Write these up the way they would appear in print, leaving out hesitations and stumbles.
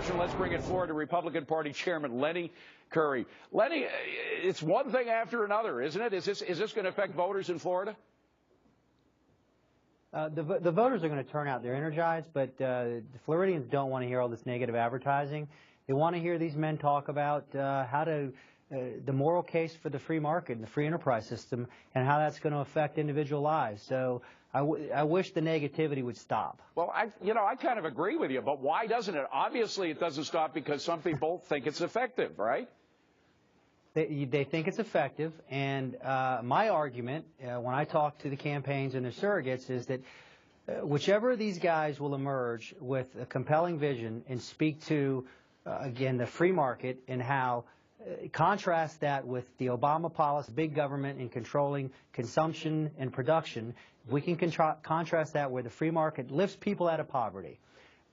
discussion. Let's bring it forward to Republican Party Chairman Lenny Curry. Lenny, it's one thing after another, isn't it? Is this going to affect voters in Florida? The voters are going to turn out. They're energized, but the Floridians don't want to hear all this negative advertising. They want to hear these men talk about the moral case for the free market and the free enterprise system and how that's going to affect individual lives. So I wish the negativity would stop. Well, I kind of agree with you, but why doesn't it? Obviously, it doesn't stop because some people think it's effective, right? They think it's effective, and my argument, when I talk to the campaigns and their surrogates, is that whichever of these guys will emerge with a compelling vision and speak to, again, the free market and how, contrast that with the Obama policy, big government in controlling consumption and production. If we can contrast that where the free market lifts people out of poverty,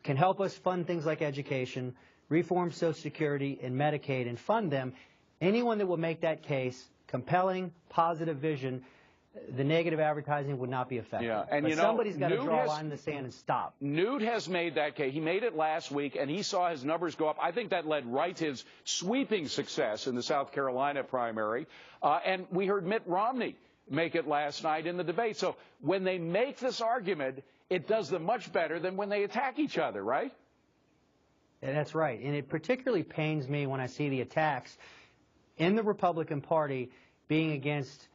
can help us fund things like education, reform Social Security and Medicaid, and fund them. Anyone that will make that case, compelling, positive vision, the negative advertising would not be effective. Yeah, and but somebody's got to draw a line in the sand and stop. Newt has made that case. He made it last week, and he saw his numbers go up. I think that led right to his sweeping success in the South Carolina primary. And we heard Mitt Romney make it last night in the debate. So when they make this argument, it does them much better than when they attack each other, right? Yeah, that's right. And it particularly pains me when I see the attacks in the Republican Party being against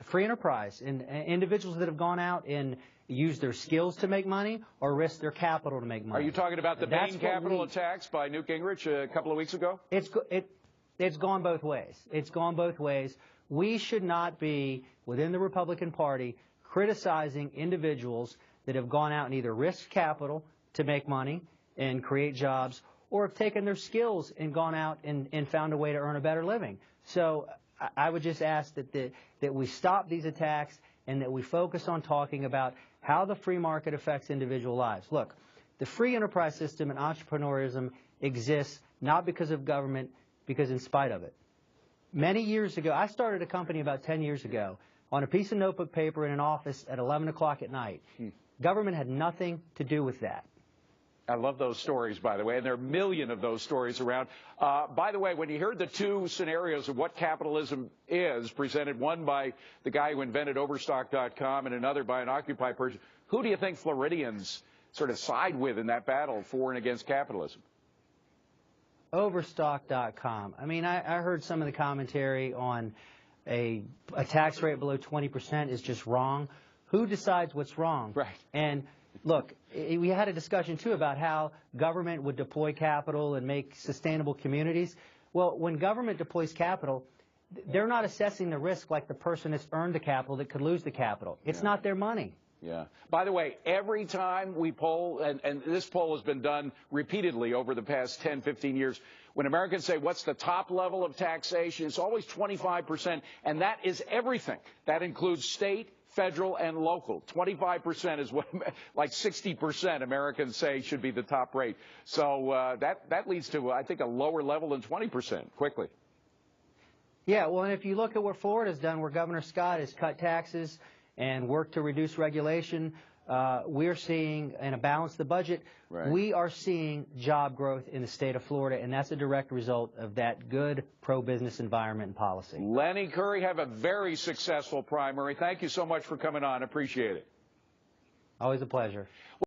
free enterprise and individuals that have gone out and used their skills to make money or risked their capital to make money. Are you talking about the Bain Capital attacks by Newt Gingrich a couple of weeks ago? It's gone both ways. It's gone both ways. We should not be, within the Republican Party, criticizing individuals that have gone out and either risked capital to make money and create jobs or have taken their skills and gone out and found a way to earn a better living. So I would just ask that we stop these attacks and that we focus on talking about how the free market affects individual lives. Look, the free enterprise system and entrepreneurism exists not because of government, because in spite of it. Many years ago, I started a company about 10 years ago on a piece of notebook paper in an office at 11 o'clock at night. Government had nothing to do with that. I love those stories, by the way, and there are a million of those stories around. By the way, when you heard the two scenarios of what capitalism is, presented one by the guy who invented Overstock.com and another by an Occupy person, who do you think Floridians sort of side with in that battle for and against capitalism? Overstock.com. I mean, I heard some of the commentary on a tax rate below 20% is just wrong. Who decides what's wrong? Right. And look, we had a discussion, too, about how government would deploy capital and make sustainable communities. Well, when government deploys capital, they're not assessing the risk like the person that's earned the capital that could lose the capital. It's not their money. Yeah. By the way, every time we poll, and this poll has been done repeatedly over the past 10, 15 years, when Americans say, what's the top level of taxation, it's always 25%, and that is everything. That includes state, federal, and local. 25% is what, like 60% Americans say should be the top rate. So that leads to, I think, a lower level than 20% quickly. Yeah, well, and if you look at what Florida's done, where Governor Scott has cut taxes and worked to reduce regulation, we're seeing, and balance the budget, we are seeing job growth in the state of Florida, and that's a direct result of that good pro-business environment and policy. Lenny Curry, have a very successful primary. Thank you so much for coming on. Appreciate it. Always a pleasure.